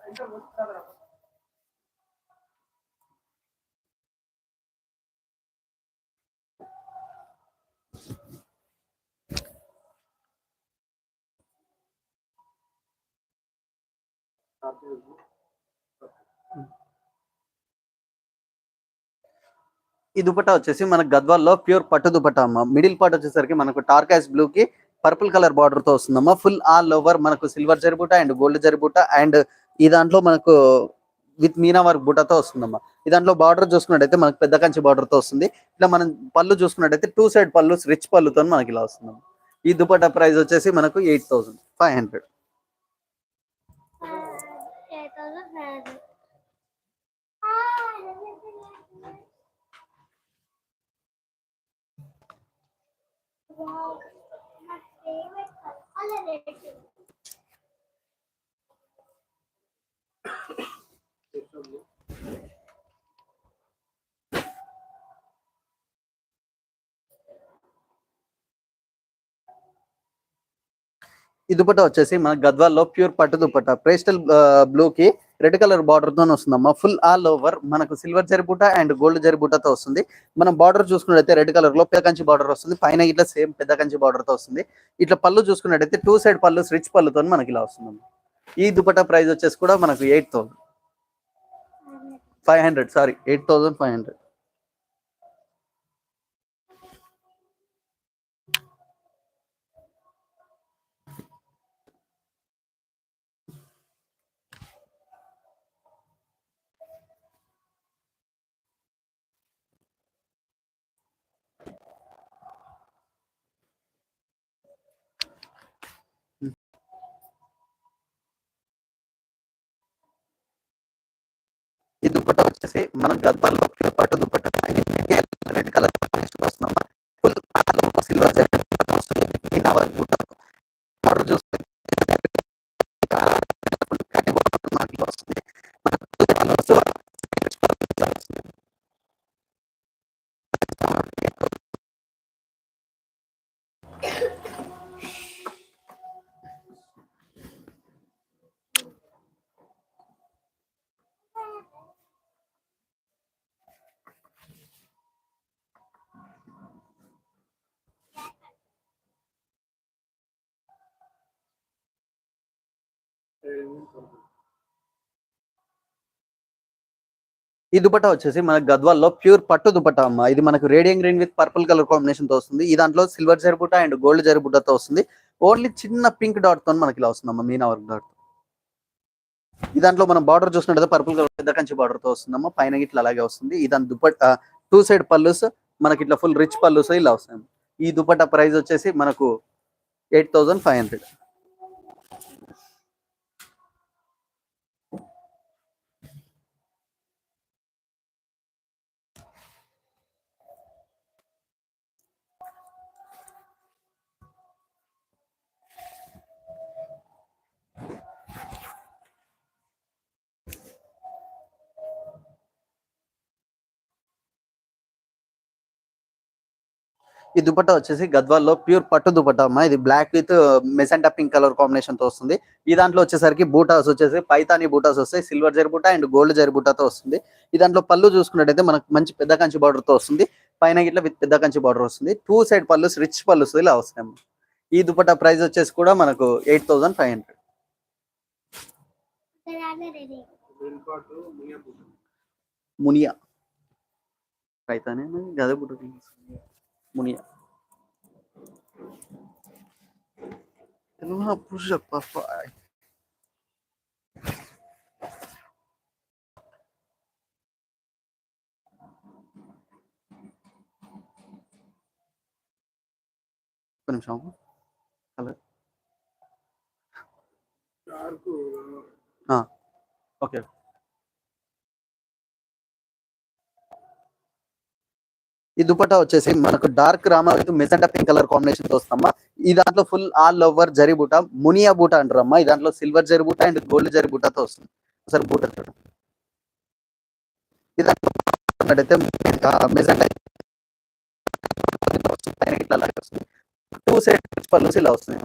ఈ దుపట్టా వచ్చేసి మనకు గద్వాల్లో ప్యూర్ పట్టు దుపట్టా అమ్మ. మిడిల్ పార్ట్ వచ్చేసరికి మనకు టార్కాస్ బ్లూ కి పర్పుల్ కలర్ బార్డర్ తో వస్తుందమ్మా. ఫుల్ ఆల్ ఓవర్ మనకు silver zari and gold zari and ఈ దాంట్లో మనకు విత్ మీనా వర్క్ బుట్టతో వస్తుందమ్మా. ఈ దాంట్లో బార్డర్ చూసుకున్నట్టయితే మనకు పెద్ద కంచి బార్డర్ తో వస్తుంది. ఇట్లా మనం పళ్ళు చూసుకున్నట్టయితే 2 సైడ్ పళ్ళు రిచ్ పళ్ళుతో మనకి ఇలా వస్తుందమ్మా. ఈ దుపట్టా ప్రైస్ వచ్చేసి మనకు 8,500. ఈ దుపట్టా వచ్చేసి మన గద్వాల్లో ప్యూర్ పట్టు దుపట్టా పేస్టల్ బ్లూ కి రెడ్ కలర్ బార్డర్ తో వస్తుందమ్మా. ఫుల్ ఆల్ ఓవర్ మనకు silver zari and gold zari తో వస్తుంది. మనం బార్డర్ చూసుకున్నట్టయితే రెడ్ కలర్ లో పెద్ద కంచి బార్డర్ వస్తుంది. పైన ఇట్లా సేమ్ పెద్ద కంచి బార్డర్ తో వస్తుంది. ఇట్లా పళ్ళు చూసుకున్నట్టయితే 2 సైడ్ పళ్ళు రిచ్ పళ్ళుతో మనకి ఇలా వస్తుందమ్మా. ఈ దుపట్టా ప్రైస్ వచ్చేసి కూడా మనకు 8,500. సారీ 8,500. ఈ దుపట్టా వచ్చేసి మన గద్వాల్లో ప్యూర్ పట్టు దుపట్టా రెడ్ కలర్ వస్తుందమ్మా. ఫుల్ సిల్వర్ జరీ వస్తుంది. మీనా వర్క్ బుట్టతో బార్డర్ చూస్తే వస్తుంది. ఈ దుపట్టా వచ్చేసి మన గద్వాల్లో ప్యూర్ పట్టు దుపట్టా అమ్మ. ఇది మనకు radium green with purple colour combination తో వస్తుంది. ఈ దాంట్లో silver zari and gold zari తో వస్తుంది. ఓన్లీ చిన్న పింక్ డాట్ తో మనకి ఇలా వస్తుందమ్మా. Meena work dot. ఈ దాంట్లో మనం బార్డర్ చూసినట్టయితే పర్పుల్ కలర్ పెద్ద కంచి బార్డర్ తో వస్తుందమ్మా. పైన ఇట్లా అలాగే వస్తుంది. ఈ దాని దుపట్టా 2 సైడ్ పళ్ళుస్ మనకి ఇట్లా ఫుల్ రిచ్ పళ్ళుస్ ఇలా వస్తాయి. ఈ దుపట్టా ప్రైస్ వచ్చేసి మనకు 8,500. ఈ దుపట్టా వచ్చేసి గద్వాల్లో ప్యూర్ పట్టు దుపట్టా అమ్మా. ఇది black with magenta pink colour combination తో వస్తుంది. ఈ దాంట్లో వచ్చేసరికి బూటాస్ వచ్చేసి పైతాని బూటాస్ వస్తాయి. Silver zari and gold zari తో వస్తుంది. ఈ దాంట్లో పళ్ళు చూసుకున్నట్టయితే మనకు మంచి పెద్ద కంచి బార్డర్ తో వస్తుంది. పైన ఇట్లా విత్ పెద్ద కంచి బార్డర్ వస్తుంది. 2 సైడ్ పళ్ళు రిచ్ పళ్ళు ఇలా వస్తాయి. ఈ దుపట్టా ప్రైస్ వచ్చేసి కూడా మనకు 8,500. మునియా పైతానే గదే బుట్ట మునియా puxa papai. ఒక నిమిషం. Hello okay. ఈ దుపట్టా వచ్చేసి మనకు డార్క్ రామా with magenta pink colour combination తో వస్తామా. ఈ దాంట్లో ఫుల్ ఆల్ ఓవర్ జరీ బూట మునియా బూట అంటారమ్మా. ఈ దాంట్లో సిల్వర్ జరీ బూట అండ్ గోల్డ్ జరీ బూటతో వస్తుంది. ఒకసారి బూట చూడండి. ఈ దాంట్లో మెజెంటా ఇట్లా వస్తుంది. 2 సైడ్ పళ్ళు ఇలా వస్తున్నాయి.